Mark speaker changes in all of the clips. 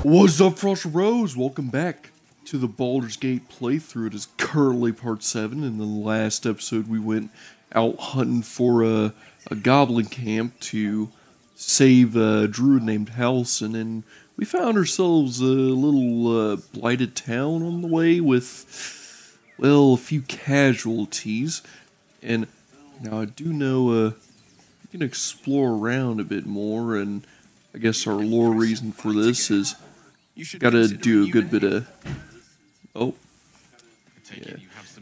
Speaker 1: What's up, Frost Rose? Welcome back to the Baldur's Gate playthrough. It is currently part 7. In the last episode, we went out hunting for a goblin camp to save a druid named Halson, and we found ourselves a little blighted town on the way with, well, a few casualties. And now I do know we can explore around a bit more, and I guess our lore reason for this is gotta do a good bit of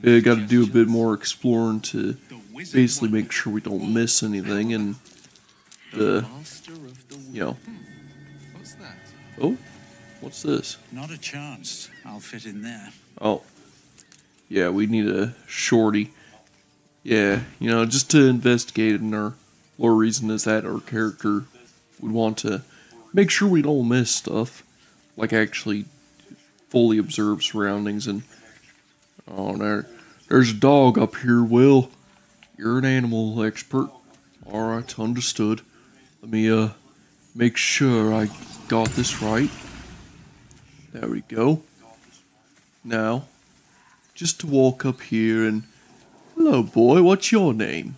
Speaker 1: gotta do a bit more exploring to basically make sure we don't miss anything, and what's this?
Speaker 2: Not a chance I'll fit in there.
Speaker 1: Oh, yeah, we need a shorty. Yeah, just to investigate, and our lore reason is that our character would want to make sure we don't miss stuff, like actually fully observe surroundings. And there's a dog up here. Will, you're an animal expert. Alright, understood. Let me make sure I got this right. There we go. Now, just to walk up here and, hello boy, what's your name?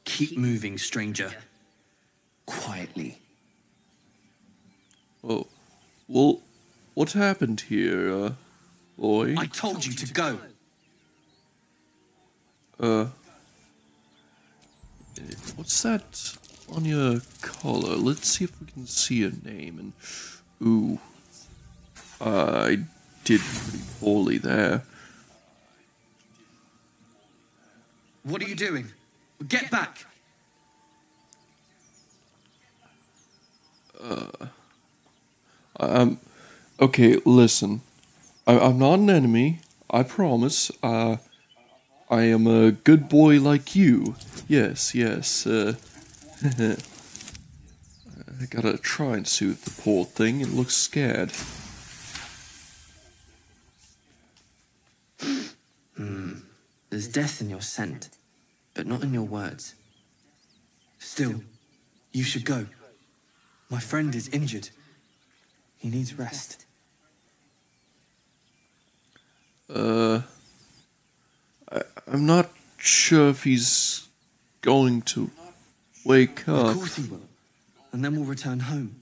Speaker 3: Keep moving, stranger. Quietly.
Speaker 1: Oh, well, what happened here, boy?
Speaker 3: I told you to go.
Speaker 1: What's that on your collar? Let's see if we can see a name. And ooh, I did pretty poorly there.
Speaker 3: What are you doing? Get back!
Speaker 1: Okay, listen. I'm not an enemy, I promise. I am a good boy like you. Yes. I gotta try and soothe the poor thing. It looks scared.
Speaker 3: There's death in your scent, but not in your words. Still, you should go. My friend is injured. He needs rest.
Speaker 1: I'm not sure if he's going to wake up.
Speaker 3: Of course he will. And then we'll return home.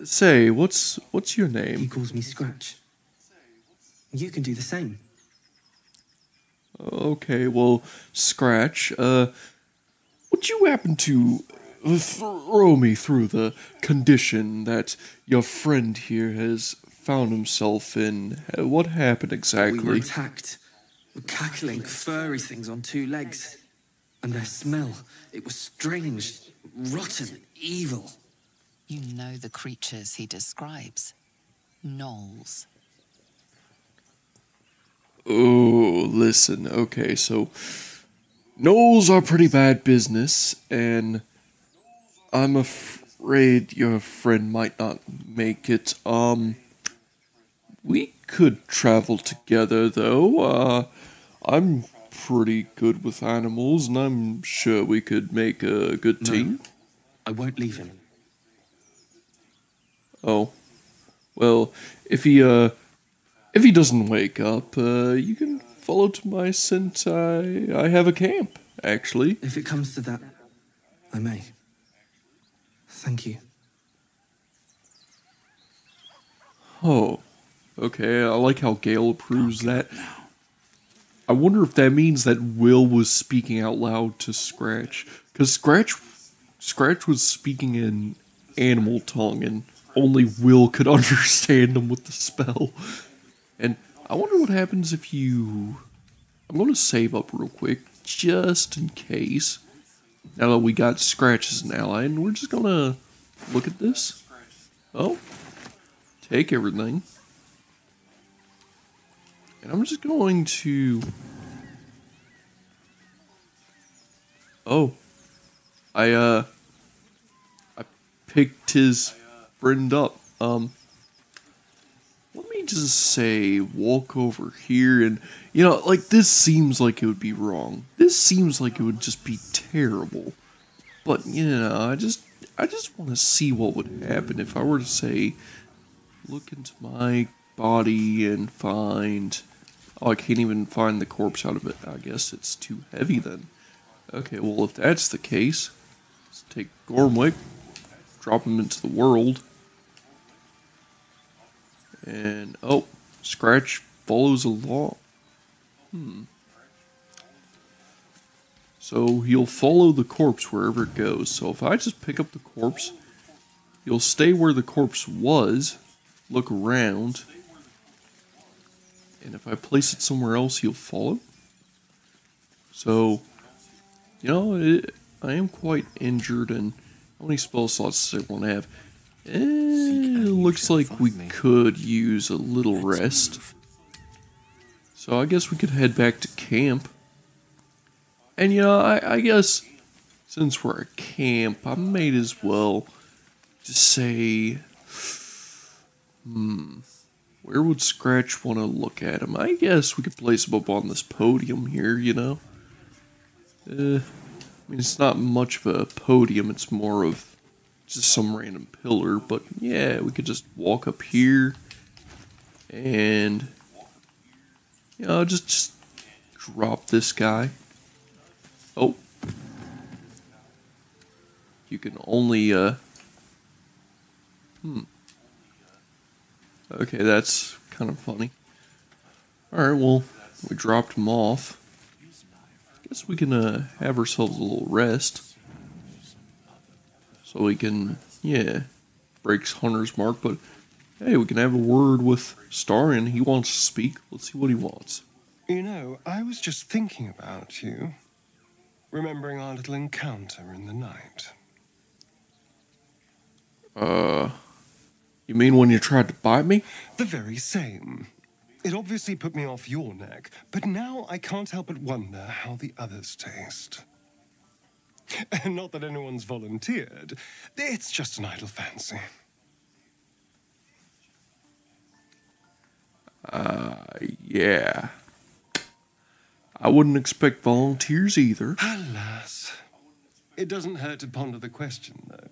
Speaker 1: Say, what's your name?
Speaker 3: He calls me Scratch. You can do the same.
Speaker 1: Okay, well, Scratch, would you happen to throw me through the condition that your friend here has found himself in? What happened exactly?
Speaker 3: We were attacked. Cackling, furry things on two legs. And their smell, it was strange, rotten, evil.
Speaker 4: You know the creatures he describes. Gnolls.
Speaker 1: Oh, listen, okay, so gnolls are pretty bad business, and I'm afraid your friend might not make it. We could travel together, though. I'm pretty good with animals, and I'm sure we could make a good team.
Speaker 3: I won't leave him.
Speaker 1: Oh, well, if he doesn't wake up, you can follow to my scent. I have a camp, actually.
Speaker 3: If it comes to that, I may. Thank you.
Speaker 1: Oh, okay, I like how Gale approves that. I wonder if that means that Will was speaking out loud to Scratch. Because Scratch was speaking in animal tongue, and only Will could understand him with the spell. And I wonder what happens if you... I'm going to save up real quick, just in case. Now that we got Scratch as an ally, and we're just going to look at this. Oh, take everything. And I'm just going to... Oh, I picked his friend up. Let me just say, walk over here, and, like, this seems like it would be wrong. This seems like it would just be terrible. But I just want to see what would happen if I were to say, look into my body and find. Oh, I can't even find the corpse out of it. I guess it's too heavy then. Okay, well if that's the case, let's take Gormwick, drop him into the world, and oh, Scratch follows along. So he'll follow the corpse wherever it goes. So if I just pick up the corpse, he'll stay where the corpse was, look around, and if I place it somewhere else, he'll follow. So, I am quite injured, and how many spell slots does everyone have? Looks like we could use a little rest. So I guess we could head back to camp. And I guess since we're at camp, I might as well just say, where would Scratch want to look at him? I guess we could place him up on this podium here, I mean, it's not much of a podium, it's more of just some random pillar, but yeah, we could just walk up here and, just drop this guy. Oh. You can only, Okay, that's kind of funny. Alright, well, we dropped him off. Guess we can, have ourselves a little rest. So we can, breaks Hunter's Mark, but hey, we can have a word with Starion. He wants to speak. Let's see what he wants.
Speaker 5: I was just thinking about you. Remembering our little encounter in the night.
Speaker 1: You mean when you tried to bite me?
Speaker 5: The very same. It obviously put me off your neck, but now I can't help but wonder how the others taste. Not that anyone's volunteered. It's just an idle fancy.
Speaker 1: Yeah. I wouldn't expect volunteers either.
Speaker 5: Alas. It doesn't hurt to ponder the question, though.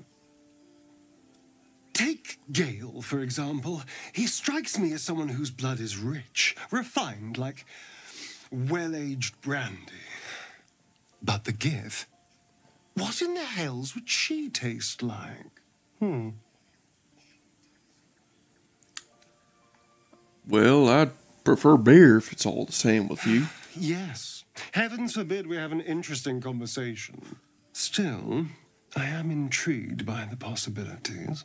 Speaker 5: Take Gale, for example. He strikes me as someone whose blood is rich, refined, like well-aged brandy. But the Give, what in the hells would she taste like?
Speaker 1: Well, I'd prefer beer if it's all the same with you.
Speaker 5: Yes. Heavens forbid we have an interesting conversation. Still, I am intrigued by the possibilities.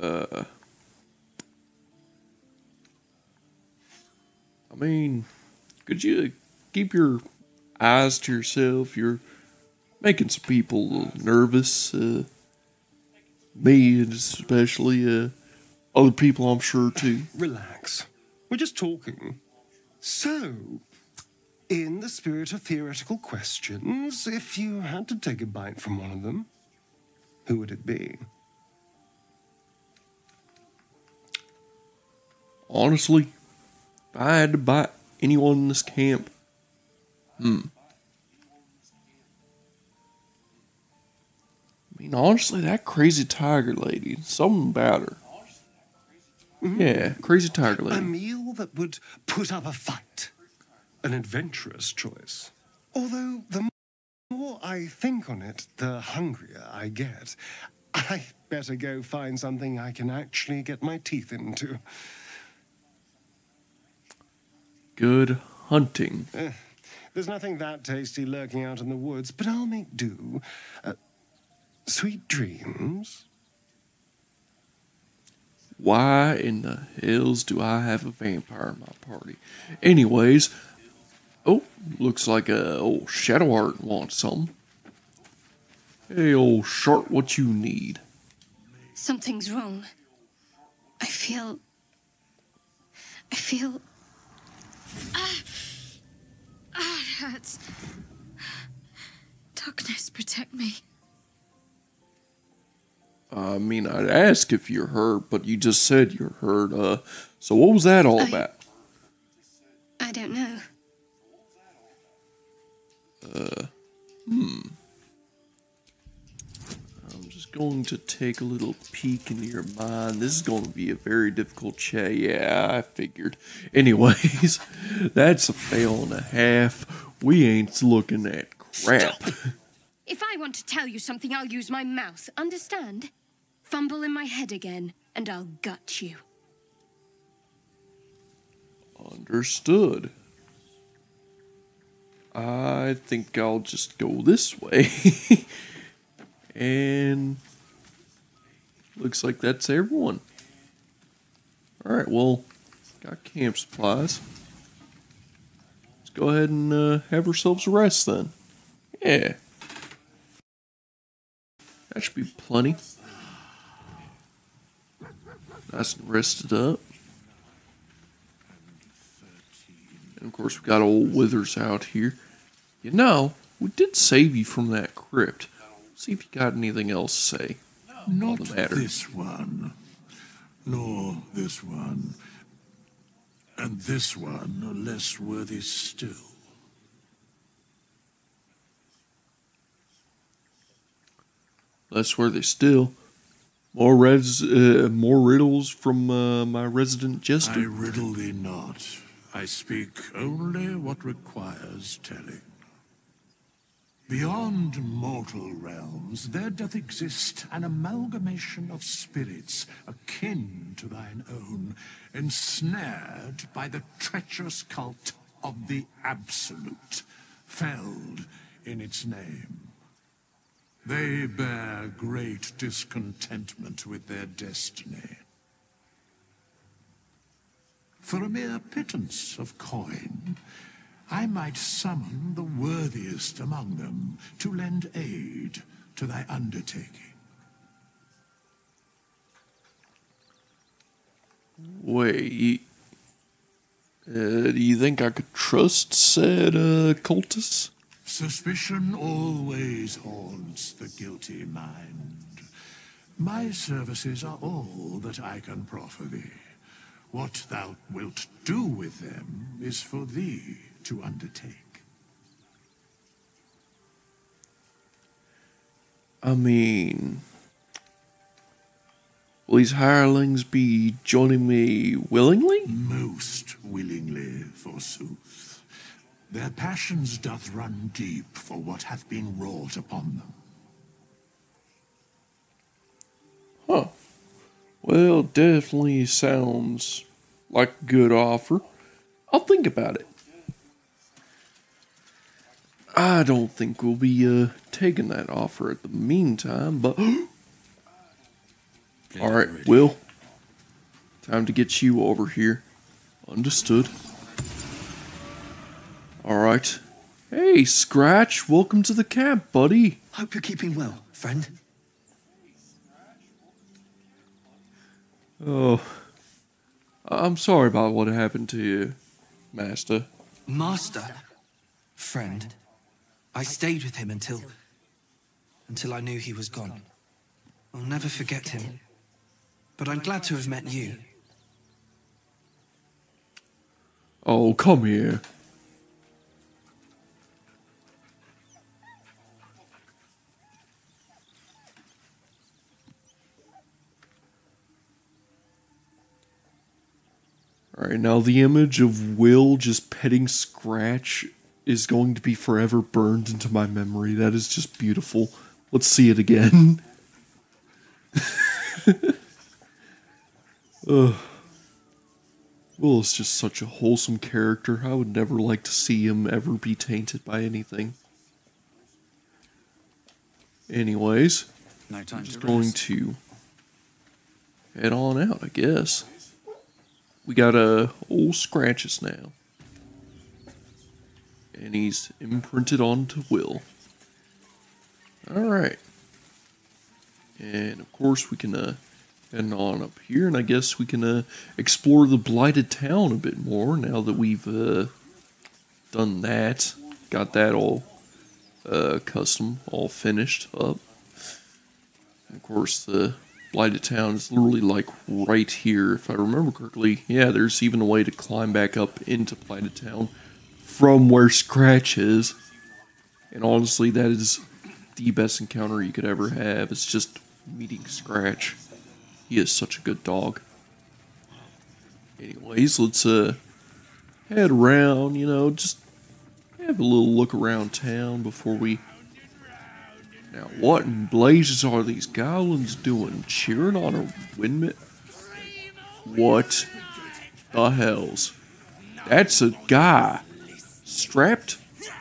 Speaker 1: I mean, could you keep your eyes to yourself? You're making some people a little nervous. Me, especially, other people I'm sure too.
Speaker 5: Relax. We're just talking. So, in the spirit of theoretical questions, if you had to take a bite from one of them, who would it be?
Speaker 1: Honestly, if I had to bite anyone in this camp, I mean, honestly, that crazy tiger lady, something about her. Yeah, crazy tiger
Speaker 5: A
Speaker 1: lady.
Speaker 5: meal that would put up a fight. An adventurous choice. Although, the more I think on it, the hungrier I get. I better go find something I can actually get my teeth into.
Speaker 1: Good hunting.
Speaker 5: There's nothing that tasty lurking out in the woods, but I'll make do. Sweet dreams.
Speaker 1: Why in the hells do I have a vampire in my party? Anyways, oh, looks like old Shadowheart wants some. Hey, old Shark, what you need?
Speaker 6: Something's wrong. I feel... it hurts. Darkness, protect me.
Speaker 1: I mean, I'd ask if you're hurt, but you just said you're hurt. So what was that all about?
Speaker 6: I don't know.
Speaker 1: I'm just going to take a little peek into your mind. This is going to be a very difficult chat. Yeah, I figured. Anyways, that's a fail and a half. We ain't looking at crap.
Speaker 6: Stop. If I want to tell you something, I'll use my mouth. Understand? Fumble in my head again, and I'll gut you.
Speaker 1: Understood. I think I'll just go this way. And looks like that's everyone. Alright, well, got camp supplies. Let's go ahead and have ourselves a rest then. Yeah. That should be plenty. Nice and rested up. And of course we got old Withers out here. You know, we did save you from that crypt. See if you got anything else to say.
Speaker 2: Not this one, nor this one, and this one are less worthy still.
Speaker 1: Less worthy still. More riddles from my resident jester.
Speaker 2: I riddle thee not. I speak only what requires telling. Beyond mortal realms, there doth exist an amalgamation of spirits akin to thine own, ensnared by the treacherous cult of the Absolute, felled in its name. They bear great discontentment with their destiny. For a mere pittance of coin, I might summon the worthiest among them to lend aid to thy undertaking.
Speaker 1: Wait, do you think I could trust said cultist?
Speaker 2: Suspicion always haunts the guilty mind. My services are all that I can proffer thee. What thou wilt do with them is for thee to undertake.
Speaker 1: I mean, will these hirelings be joining me willingly?
Speaker 2: Most willingly, forsooth. Their passions doth run deep for what hath been wrought upon them.
Speaker 1: Huh. Well, definitely sounds like a good offer. I'll think about it. I don't think we'll be taking that offer at the meantime, but alright, Will. Time to get you over here. Understood. Alright. Hey, Scratch, welcome to the camp, buddy.
Speaker 3: Hope you're keeping well, friend.
Speaker 1: Oh, I'm sorry about what happened to you, Master.
Speaker 3: Master? Friend. I stayed with him until I knew he was gone. I'll never forget him. But I'm glad to have met you.
Speaker 1: Oh, come here. Alright, now the image of Will just petting Scratch is going to be forever burned into my memory. That is just beautiful. Let's see it again. Ugh. Will is just such a wholesome character. I would never like to see him ever be tainted by anything. Anyways,
Speaker 2: No time
Speaker 1: I'm just
Speaker 2: to
Speaker 1: going
Speaker 2: rest.
Speaker 1: to head on out, I guess. We got old Scratches now. And he's imprinted onto Will. Alright. And of course we can head on up here, and I guess we can explore the Blighted Town a bit more now that we've done that. Got that all custom, all finished up. And of course the Blighted Town is literally like right here, if I remember correctly. Yeah, there's even a way to climb back up into Blighted Town from where Scratch is. And honestly, that is the best encounter you could ever have. It's just meeting Scratch. He is such a good dog. Anyways, let's head around, just have a little look around town before we... Now, what in blazes are these goblins doing? Cheering on a windmill? What the hells? That's a guy strapped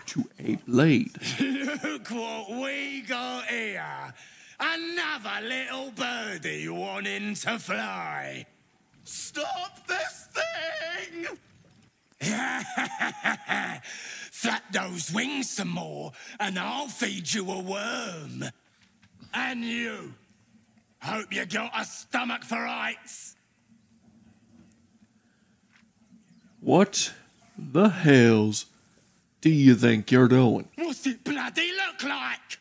Speaker 1: to a blade.
Speaker 7: Look what we got here. Another little birdie wanting to fly. Stop this thing! Flap those wings some more, and I'll feed you a worm. And you. Hope you got a stomach for heights.
Speaker 1: What the hells do you think you're doing?
Speaker 7: What's it bloody look like?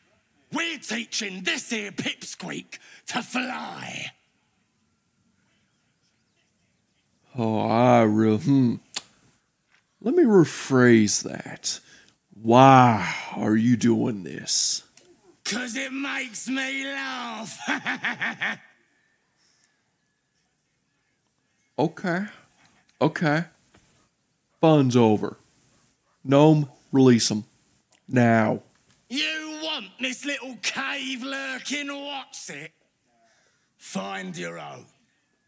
Speaker 7: We're teaching this here pipsqueak to fly.
Speaker 1: Oh, let me rephrase that. Why are you doing this?
Speaker 7: 'Cause it makes me laugh.
Speaker 1: Okay. Fun's over. Gnome, release him. Now.
Speaker 7: You want this little cave lurking what's it? Find your own.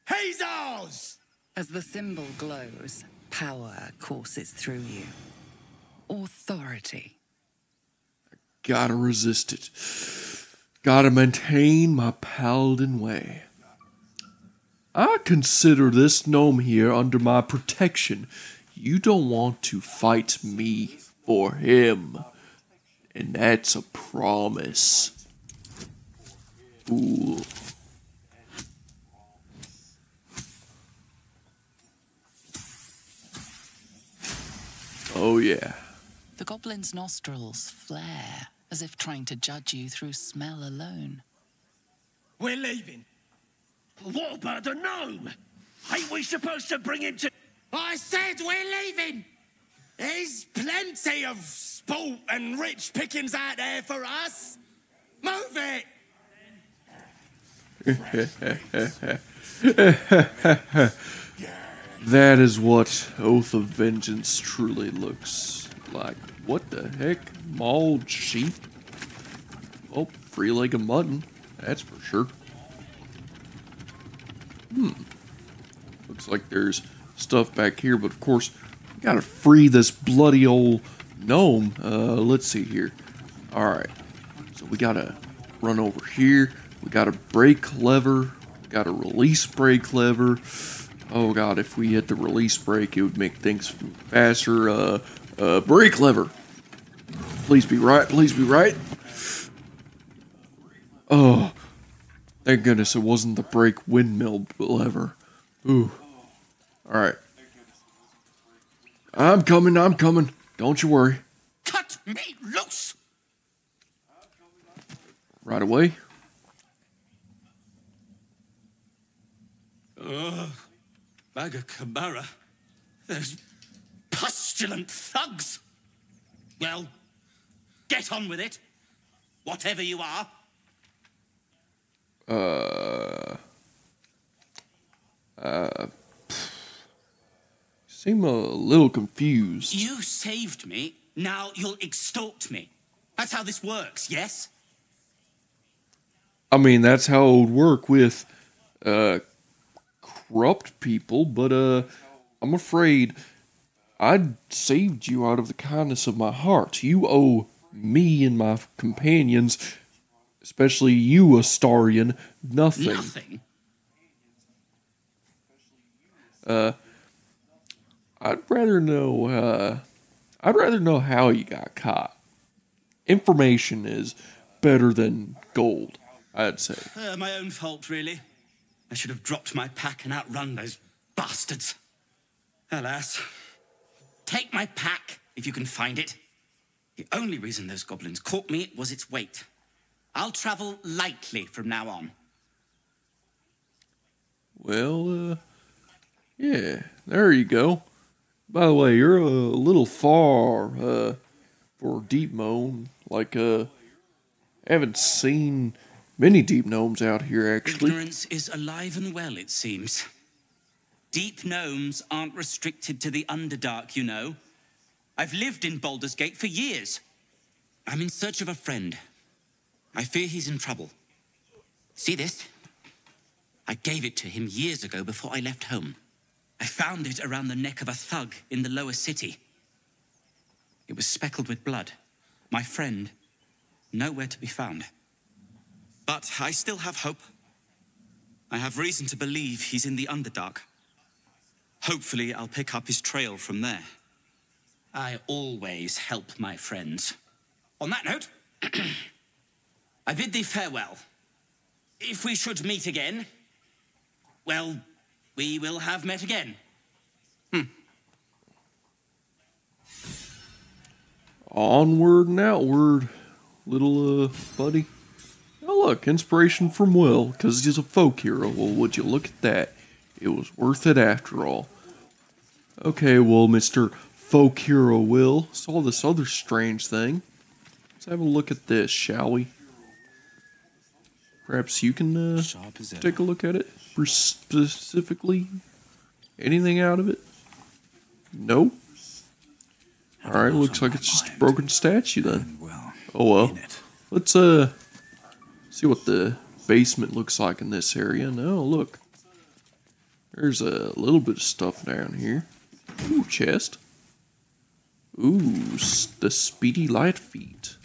Speaker 7: He's ours!
Speaker 4: As the symbol glows, power courses through you. Authority.
Speaker 1: Gotta resist it. Gotta maintain my paladin way. I consider this gnome here under my protection. You don't want to fight me for him. And that's a promise. Ooh. Oh yeah.
Speaker 4: The goblin's nostrils flare, as if trying to judge you through smell alone.
Speaker 7: We're leaving. What about the gnome? Ain't we supposed to bring him to... I said we're leaving! There's plenty of sport and rich pickings out there for us. Move it!
Speaker 1: That is what Oath of Vengeance truly looks like. What the heck? Mauled sheep? Oh, free-legged mutton. That's for sure. Looks like there's stuff back here, but of course, we gotta free this bloody old gnome. Let's see here. Alright. So we gotta run over here. We got a brake lever. We got a release brake lever. Oh god, if we hit the release brake, it would make things faster. Brake lever. Please be right, please be right. Oh, thank goodness it wasn't the brake windmill lever. Ooh. Alright. I'm coming. Don't you worry.
Speaker 7: Cut me loose!
Speaker 1: Right away.
Speaker 7: Bagakabara. Those pustulant thugs. Well, get on with it. Whatever you are.
Speaker 1: Seem a little confused.
Speaker 7: You saved me. Now you'll extort me. That's how this works, yes?
Speaker 1: I mean, that's how it would work with corrupt people, but I'm afraid I saved you out of the kindness of my heart. You owe me and my companions, especially you, Astarian, nothing.
Speaker 7: Nothing?
Speaker 1: I'd rather know how you got caught. Information is better than gold, I'd say.
Speaker 7: My own fault, really. I should have dropped my pack and outrun those bastards. Alas. Take my pack, if you can find it. The only reason those goblins caught me was its weight. I'll travel lightly from now on.
Speaker 1: Well, yeah, there you go. By the way, you're a little far for Deep Moan. Like, I haven't seen many deep gnomes out here, actually.
Speaker 7: Ignorance is alive and well, it seems. Deep gnomes aren't restricted to the Underdark, you know. I've lived in Baldur's Gate for years. I'm in search of a friend. I fear he's in trouble. See this? I gave it to him years ago before I left home. I found it around the neck of a thug in the lower city. It was speckled with blood. My friend, nowhere to be found. But I still have hope. I have reason to believe he's in the Underdark. Hopefully, I'll pick up his trail from there. I always help my friends. On that note, I bid thee farewell. If we should meet again, well, we will have met again.
Speaker 1: Onward and outward, little, buddy. Oh, look, inspiration from Will, because he's a folk hero. Well, would you look at that? It was worth it after all. Okay, well, Mr. Folk Hero Will, saw this other strange thing. Let's have a look at this, shall we? Perhaps you can, take a look at it, specifically. Anything out of it? Nope. Alright, looks like it's just a broken statue then. Oh well. Let's, see what the basement looks like in this area. No, look. There's a little bit of stuff down here. Ooh, chest. Ooh, the Speedy Light Feet.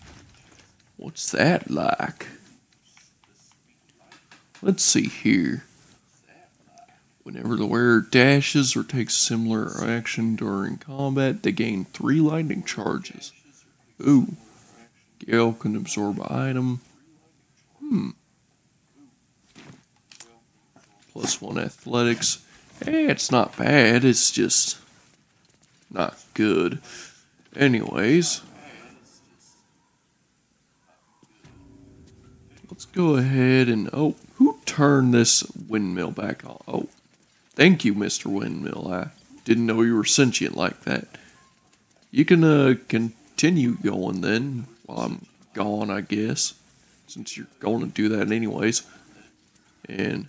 Speaker 1: What's that like? Let's see here. Whenever the wearer dashes or takes similar action during combat, they gain 3 lightning charges. Ooh. Gale can absorb an item. +1 athletics. Hey, it's not bad, it's just not good. Anyways. Let's go ahead and... Oh, who turned this windmill back on? Oh, thank you, Mr. Windmill. I didn't know you were sentient like that. You can continue going then while I'm gone, I guess. Since you're going to do that anyways. And,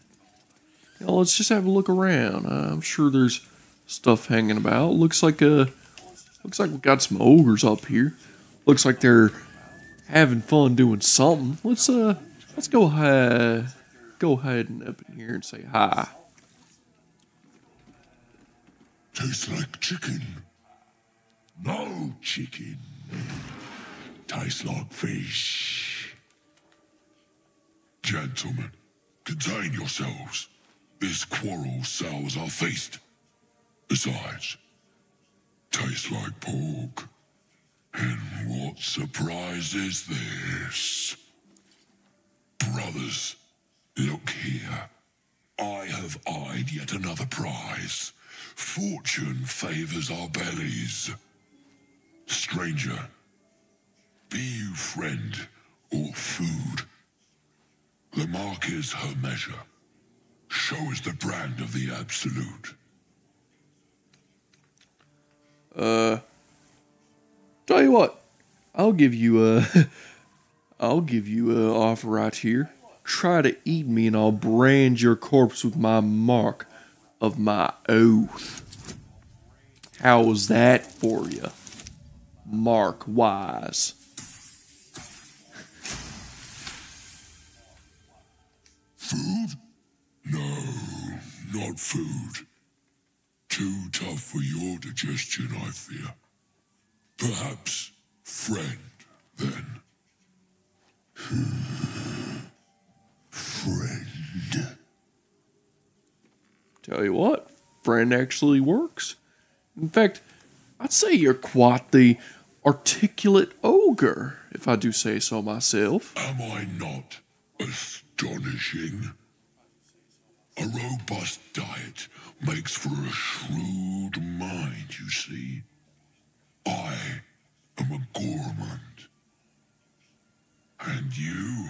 Speaker 1: you know, let's just have a look around. I'm sure there's stuff hanging about. Looks like we got some ogres up here. Looks like they're having fun doing something. Let's go ahead and up in here and say hi.
Speaker 2: Tastes like chicken. No chicken. Tastes like fish. Gentlemen, contain yourselves. This quarrel sours our feast. Besides, tastes like pork. And what surprise is this? Brothers, look here. I have eyed yet another prize. Fortune favors our bellies. Stranger, be you friend or food. The mark is her measure. Show us the brand of the absolute.
Speaker 1: Tell you what, I'll give you a offer right here. Try to eat me and I'll brand your corpse with my mark of my oath. How was that for you? Mark wise.
Speaker 2: Food? No, not food. Too tough for your digestion, I fear. Perhaps friend, then. Friend.
Speaker 1: Tell you what, friend actually works. In fact, I'd say you're quite the articulate ogre, if I do say so myself.
Speaker 2: Am I not astonishing? A robust diet makes for a shrewd mind, you see. I am a gourmand. And you,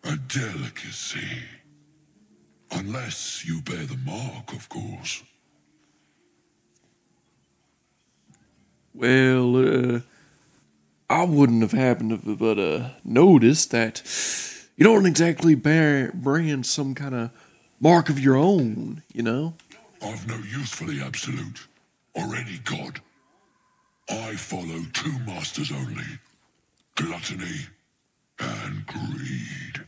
Speaker 2: a delicacy. Unless you bear the mark, of course.
Speaker 1: Well, I wouldn't have happened to but notice that you don't exactly brand some kind of mark of your own, you know?
Speaker 2: I've no use for the absolute, or any god. I follow two masters only, gluttony and greed.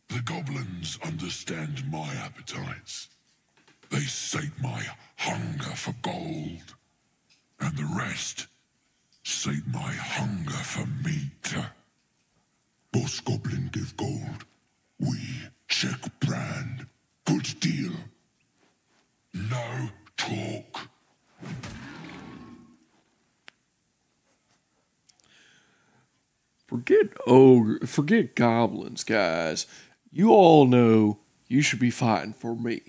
Speaker 2: The goblins understand my appetites. They sate my hunger for gold, and the rest sate my hunger for meat. Boss goblin give gold, we check brand. Good deal. No talk.
Speaker 1: Forget goblins, guys. You all know you should be fighting for me.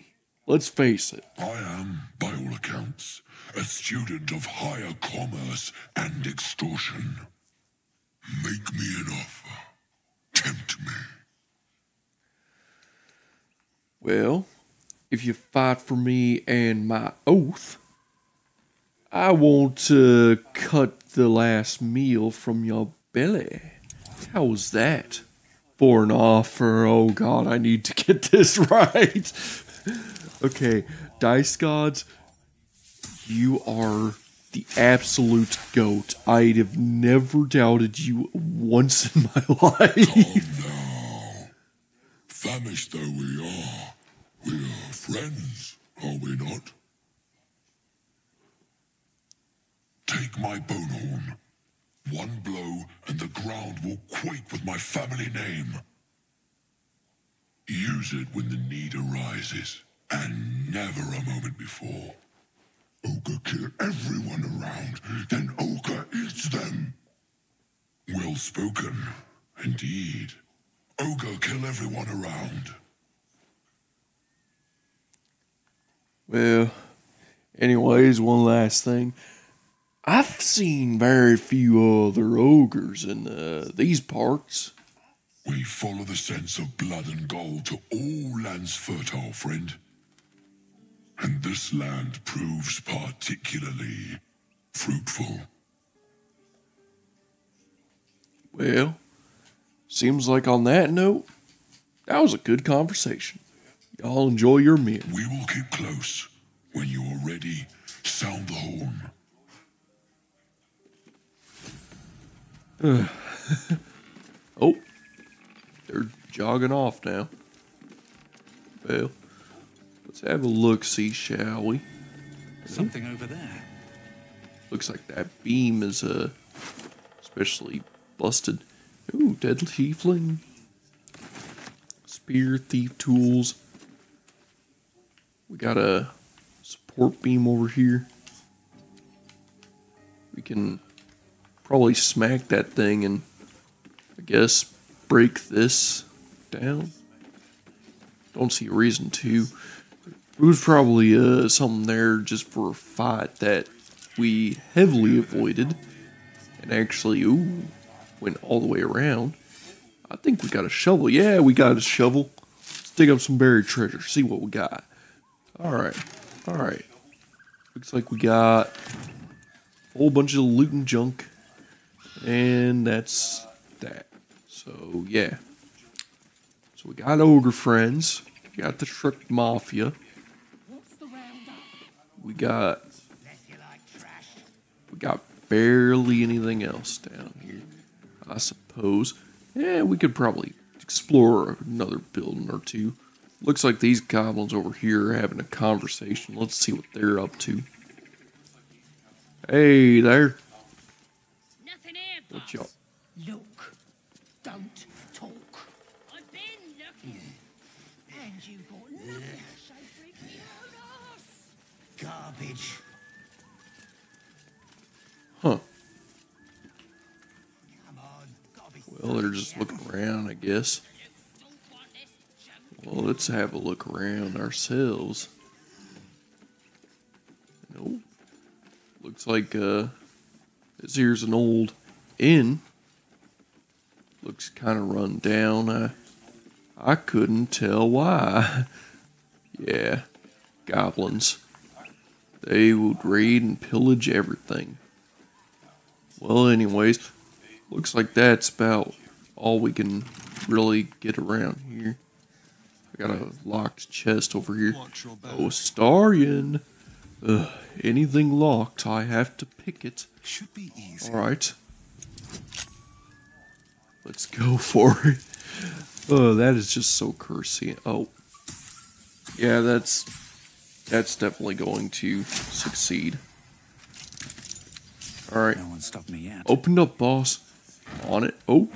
Speaker 1: Let's face it.
Speaker 2: I am, by all accounts, a student of higher commerce and extortion. Make me an offer. Tempt me.
Speaker 1: Well, if you fight for me and my oath, I won't cut the last meal from your belly. How was that? For an offer, oh god, I need to get this right. Okay, Dice Gods, you are the absolute goat. I have never doubted you once in my life.
Speaker 2: Oh no. Famished though we are friends, are we not? Take my bone horn. One blow and the ground will quake with my family name. Use it when the need arises, and never a moment before. Ogre kill everyone around, then Ogre eats them. Well spoken, indeed. Ogre kill everyone around.
Speaker 1: Well, anyways, one last thing. I've seen very few other ogres in these parts.
Speaker 2: We follow the sense of blood and gold to all lands fertile, friend. And this land proves particularly fruitful.
Speaker 1: Well, seems like on that note, that was a good conversation. Y'all enjoy your meal.
Speaker 2: We will keep close. When you are ready, sound the horn.
Speaker 1: Oh, they're jogging off now. Well, let's have a look-see, shall we?
Speaker 7: Something over there.
Speaker 1: Looks like that beam is especially busted. Ooh, deadly tiefling. Spear, thief tools. We got a support beam over here. We can probably smack that thing and I guess break this down. Don't see a reason to. It was probably something there just for a fight that we heavily avoided and actually went all the way around. I think we got a shovel. Yeah, we got a shovel. Let's dig up some buried treasure. See what we got. Alright. Alright. Looks like we got a whole bunch of loot and junk. And that's that. So, yeah. So we got ogre friends. We got the Shrek Mafia. We got barely anything else down here. I suppose. Yeah, we could probably explore another building or two. Looks like these goblins over here are having a conversation. Let's see what they're up to. Hey there.
Speaker 6: Nothing here, boss.
Speaker 1: What y'all?
Speaker 8: Look, don't talk.
Speaker 6: I've been looking.
Speaker 8: And you got nothing to say freaky on us. Garbage.
Speaker 1: Huh.
Speaker 8: Come on, gotta be
Speaker 1: Well, they're just looking around, I guess. Well, let's have a look around ourselves. Nope. Looks like this here's an old inn. Looks kind of run down. I couldn't tell why. Yeah, goblins. They would raid and pillage everything. Well, anyways, looks like that's about all we can really get around here. I got a locked chest over here. Oh, Starion. Anything locked, I have to pick it.
Speaker 2: Should be easy.
Speaker 1: Alright. Let's go for it. Oh, that is just so cursy. Oh. Yeah, that's definitely going to succeed. Alright.
Speaker 2: No one stopped me yet.
Speaker 1: Opened up, boss. On it. Oh.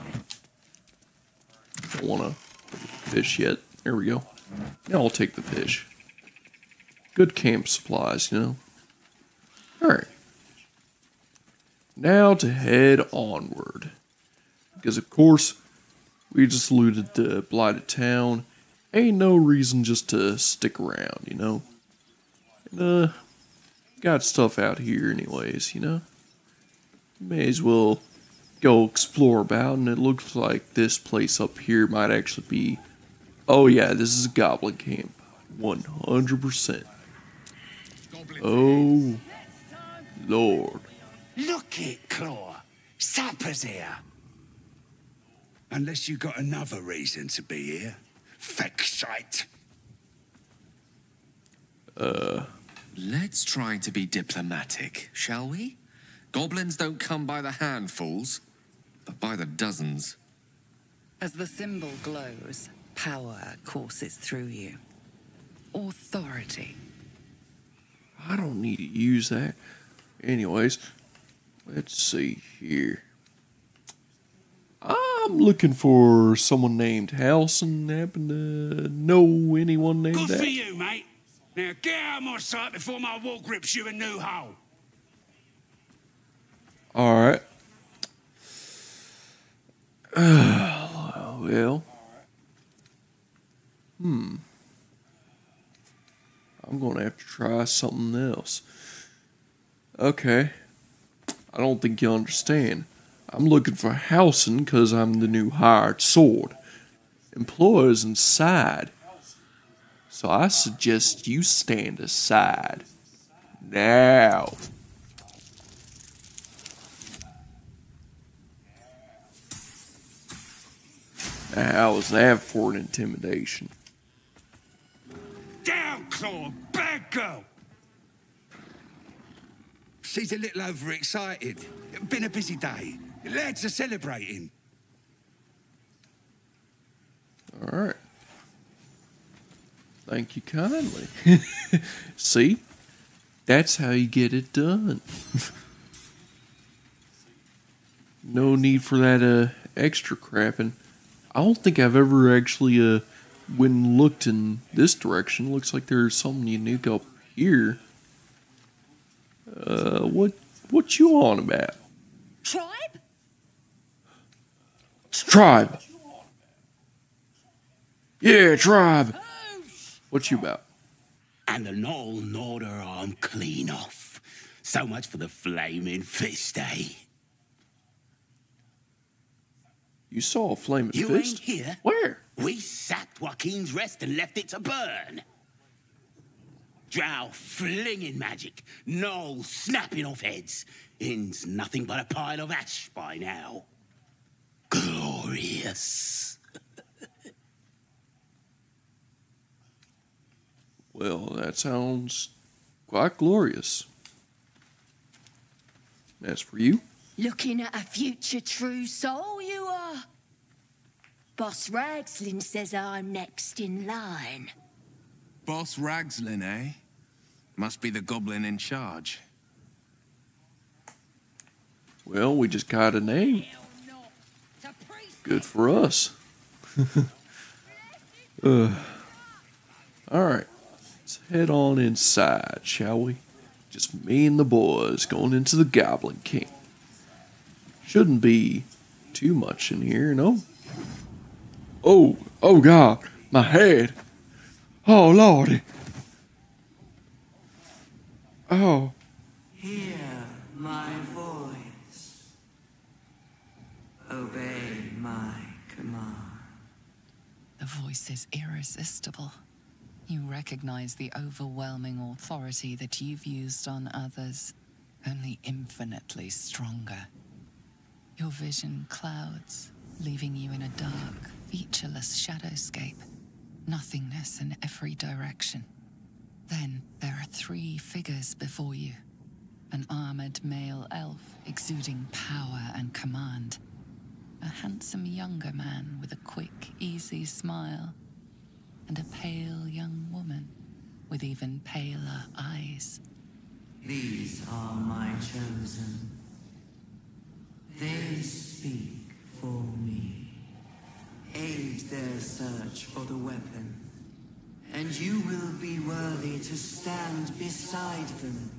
Speaker 1: Don't want to fish yet. There we go. Now I'll take the fish. Good camp supplies, you know. Alright. Now to head onward. Because, of course, we just looted the blighted town. Ain't no reason just to stick around, you know. And, got stuff out here anyways, you know. May as well go explore about, and it looks like this place up here might actually be... Oh yeah, this is a goblin camp. 100%. Oh, Lord.
Speaker 2: Look it, Claw. Sapper's here. Unless you got another reason to be here. Fexite.
Speaker 9: Let's try to be diplomatic, shall we? Goblins don't come by the handfuls, but by the dozens.
Speaker 4: As the symbol glows, power courses through you. Authority.
Speaker 1: I don't need to use that. Anyways, let's see here. I'm looking for someone named Halson. Happen to know anyone named
Speaker 2: Good
Speaker 1: that?
Speaker 2: for you, mate. Now get out of my sight before my wall grips you a new hole.
Speaker 1: Alright. Well. I'm going to have to try something else. Okay. I don't think you understand. I'm looking for Halson because I'm the new hired sword. Employer's inside. So I suggest you stand aside. Now. How was that for an intimidation?
Speaker 2: Down, Claw. Bad girl. She's a little overexcited. Been a busy day. Lads are celebrating.
Speaker 1: Alright. Thank you kindly. See? That's how you get it done. No need for that extra crapping. I don't think I've ever actually went and looked in this direction. Looks like there's something unique up here. What you on about?
Speaker 8: Tribe?
Speaker 1: Tribe. Yeah, tribe. What you about?
Speaker 7: And the Knoll gnawed her arm clean off. So much for the flaming fist, eh?
Speaker 1: You saw a flaming
Speaker 7: You
Speaker 1: fist?
Speaker 7: ain't here.
Speaker 1: Where?
Speaker 7: We sacked Joaquin's Rest and left it to burn. Drow flinging magic, Knoll snapping off heads. Inn's nothing but a pile of ash by now. Glorious.
Speaker 1: Well, that sounds quite glorious. As for you?
Speaker 6: Looking at a future true soul, you are. Boss Ragslin says I'm next in line.
Speaker 10: Boss Ragslin, eh? Must be the goblin in charge.
Speaker 1: Well, we just got a name. Good for us. Alright. Let's head on inside, shall we? Just me and the boys going into the Goblin King. Shouldn't be too much in here, no? Oh God, my head. Oh Lordy. Oh.
Speaker 3: Hear my voice. Obey my command.
Speaker 4: The voice is irresistible. You recognize the overwhelming authority that you've used on others, only infinitely stronger. Your vision clouds, leaving you in a dark, featureless shadowscape. Nothingness in every direction. Then there are 3 figures before you. An armored male elf exuding power and command. A handsome younger man with a quick, easy smile. And a pale young woman with even paler eyes.
Speaker 11: These are my chosen. They speak for me. Aid their search for the weapon, and you will be worthy to stand beside them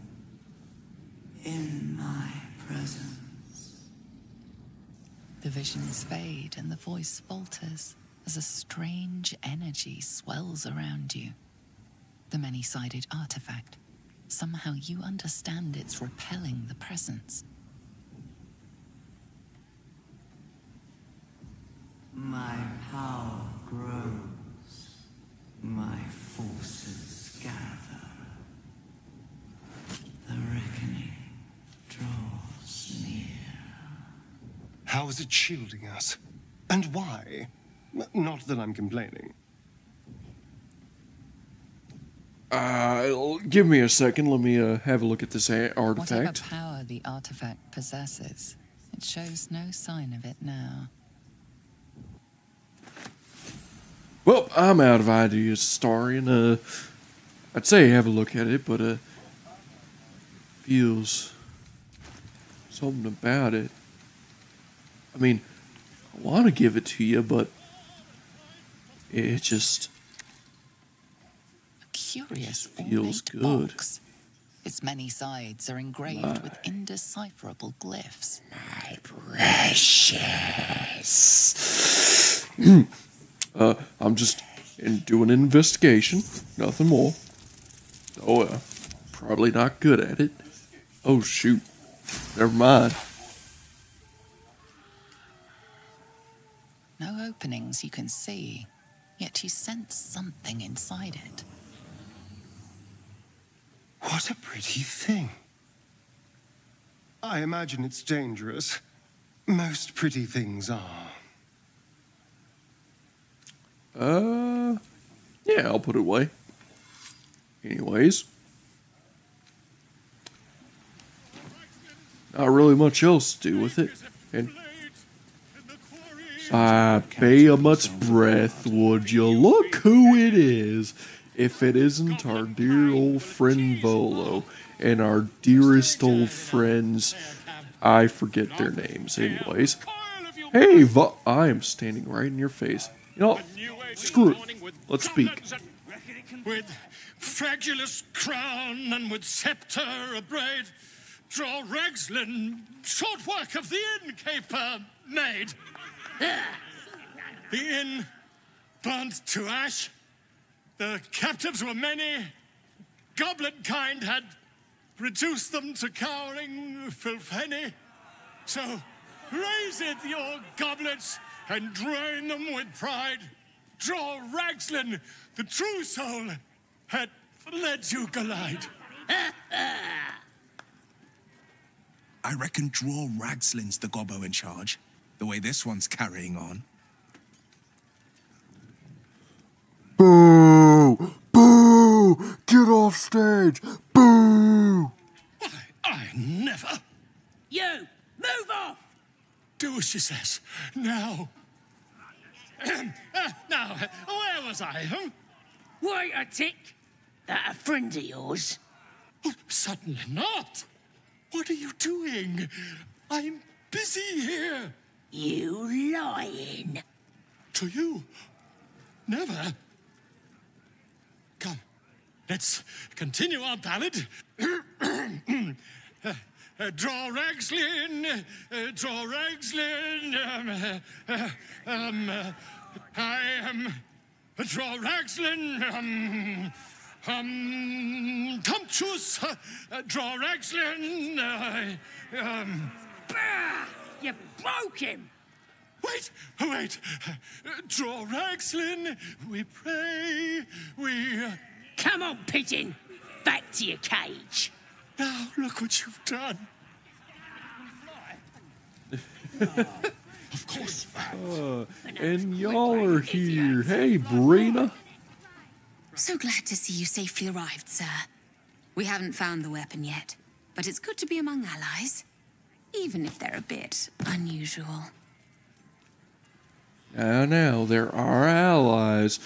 Speaker 11: in my presence.
Speaker 4: The visions fade and the voice falters as a strange energy swells around you. The many-sided artifact. Somehow you understand it's repelling the presence.
Speaker 11: My power grows. My forces gather. The reckoning draws near.
Speaker 5: How is it shielding us? And why? Not that I'm complaining.
Speaker 1: Give me a second. Let me have a look at this artifact.
Speaker 4: Whatever power the artifact possesses, it shows no sign of it now.
Speaker 1: Well, I'm out of ideas, Starian. I'd say have a look at it, but feels something about it. I mean, I want to give it to you, but it just
Speaker 4: Curious
Speaker 1: feels
Speaker 4: ornate
Speaker 1: good.
Speaker 4: box. Its many sides are engraved with indecipherable glyphs.
Speaker 1: My precious. I'm just doing an investigation, nothing more. Oh, probably not good at it. Oh, shoot. Never mind.
Speaker 4: No openings you can see, yet you sense something inside it.
Speaker 5: What a pretty thing. I imagine it's dangerous. Most pretty things are.
Speaker 1: Yeah, I'll put it away. Anyways. Not really much else to do with it. And I pay a much breath, would you? Look who it is. If it isn't our dear old friend Volo and our dearest old friends, I forget their names. Anyways. Hey, I am standing right in your face. You know, screw it. Let's speak.
Speaker 2: With fragulous crown and with sceptre abraid, draw Ragslin short work of the innkeeper made. The inn burnt to ash. The captives were many. Goblin kind had reduced them to cowering filthenny. So raise it, your goblets, and drain them with pride. Draw Ragslin, the true soul, had led you glide.
Speaker 10: I reckon Draw Ragslin's the gobbo in charge, the way this one's carrying on.
Speaker 1: Boo! Boo! Get off stage! Boo!
Speaker 2: I never.
Speaker 8: You! Move off!
Speaker 2: Do as she says. Now. Now, where was I?
Speaker 8: Wait a tick. That a friend of yours?
Speaker 2: Oh, certainly not. What are you doing? I'm busy here.
Speaker 8: You lying.
Speaker 2: To you? Never. Come, let's continue our ballad. Draw Ragslin, draw Ragslin, I am draw Ragslin, Tumptuous, draw Ragslin,
Speaker 8: Bah! You broke him!
Speaker 2: Wait, draw Ragslin, we pray, we...
Speaker 8: Come on, pigeon! Back to your cage!
Speaker 2: Now, look what you've done. Of course,
Speaker 1: And y'all are here. Hey, Brina.
Speaker 12: So glad to see you safely arrived, sir. We haven't found the weapon yet, but it's good to be among allies, even if they're a bit unusual.
Speaker 1: Now, they're our allies.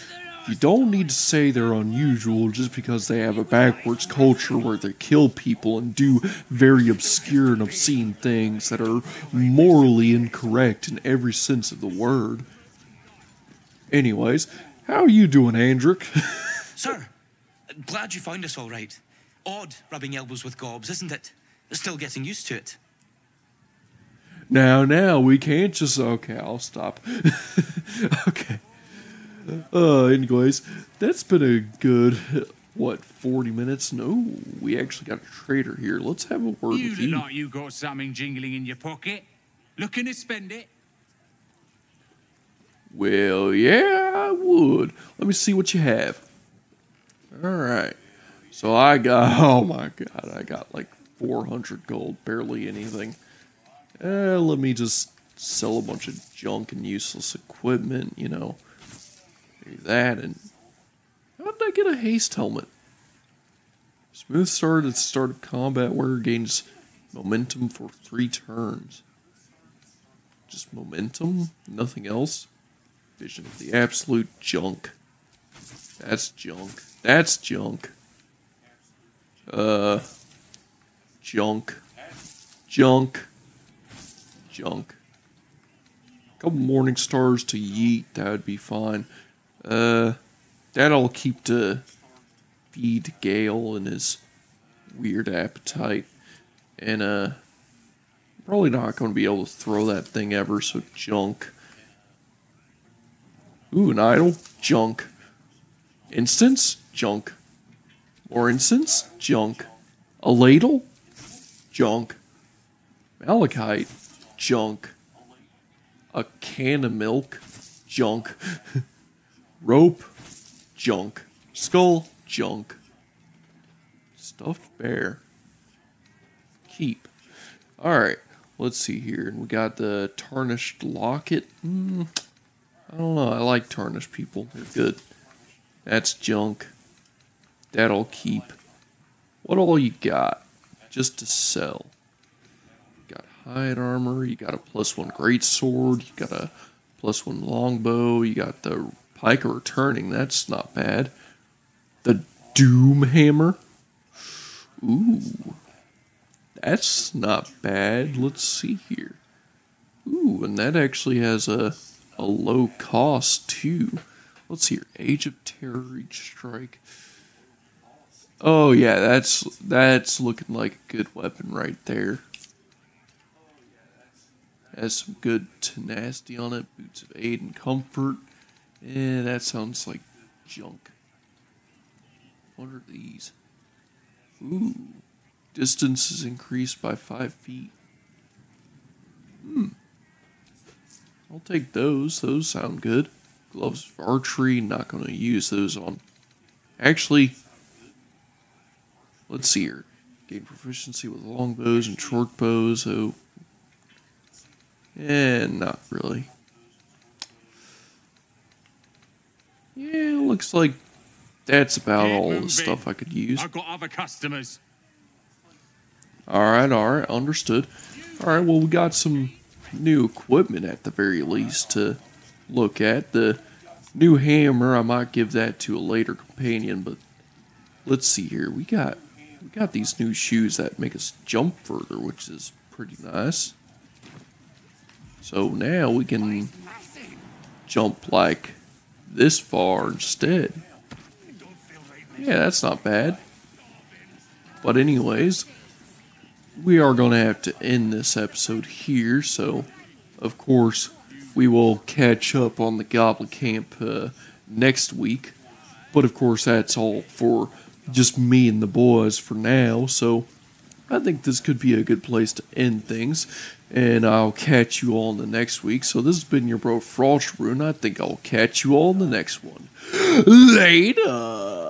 Speaker 1: You don't need to say they're unusual just because they have a backwards culture where they kill people and do very obscure and obscene things that are morally incorrect in every sense of the word. Anyways, how are you doing, Andric?
Speaker 7: Sir, glad you found us all right. Odd rubbing elbows with gobs, isn't it? Still getting used to it.
Speaker 1: Now, we can't just... Okay, I'll stop. Okay. Anyways, that's been a good, 40 minutes? No, we actually got a trader here. Let's have a word with you.
Speaker 13: You look like you got something jingling in your pocket. Looking to spend it?
Speaker 1: Well, yeah, I would. Let me see what you have. Alright. So I got... Oh my god, I got like 400 gold. Barely anything. Let me just sell a bunch of junk and useless equipment, you know. That, and how did I get a haste helmet? Smooth start at the start of combat where gains momentum for 3 turns. Just momentum, nothing else. Vision of the absolute junk. That's junk. That's junk. Junk. Junk. Junk. Couple morning stars to yeet, that would be fine. That'll keep to feed Gale and his weird appetite. And, probably not going to be able to throw that thing ever, so junk. Ooh, an idol? Junk. Instance? Junk. More instance? Junk. A ladle? Junk. Malachite? Junk. A can of milk? Junk. Rope, junk. Skull, junk. Stuffed bear. Keep. Alright, let's see here. We got the tarnished locket. I don't know, I like tarnished people. They're good. That's junk. That'll keep. What all you got? Just to sell. You got hide armor, you got a +1 greatsword, you got a +1 longbow, you got the pike returning, that's not bad. The doom hammer. Ooh. That's not bad. Let's see here. Ooh, and that actually has a low cost too. Let's see here. Age of Terror, Reach Strike. Oh yeah, that's looking like a good weapon right there. Has some good tenacity on it. Boots of Aid and Comfort. That sounds like junk. What are these? Ooh. Distance is increased by 5 feet. I'll take those. Those sound good. Gloves for archery. Not going to use those on. Actually, let's see here. Gain proficiency with longbows and short bows. So, not really. Yeah, looks like that's about all the stuff I could use.
Speaker 13: I've got other customers.
Speaker 1: Alright, understood. Alright, well, we got some new equipment at the very least to look at. The new hammer, I might give that to a later companion, but let's see here. We got these new shoes that make us jump further, which is pretty nice. So now we can jump like this far instead. Yeah, that's not bad. But anyways, we are going to have to end this episode here, so of course we will catch up on the Goblin Camp next week. But of course that's all for just me and the boys for now, so I think this could be a good place to end things. And I'll catch you all in the next week. So this has been your bro Frostroon. I think I'll catch you all in the next one. Later!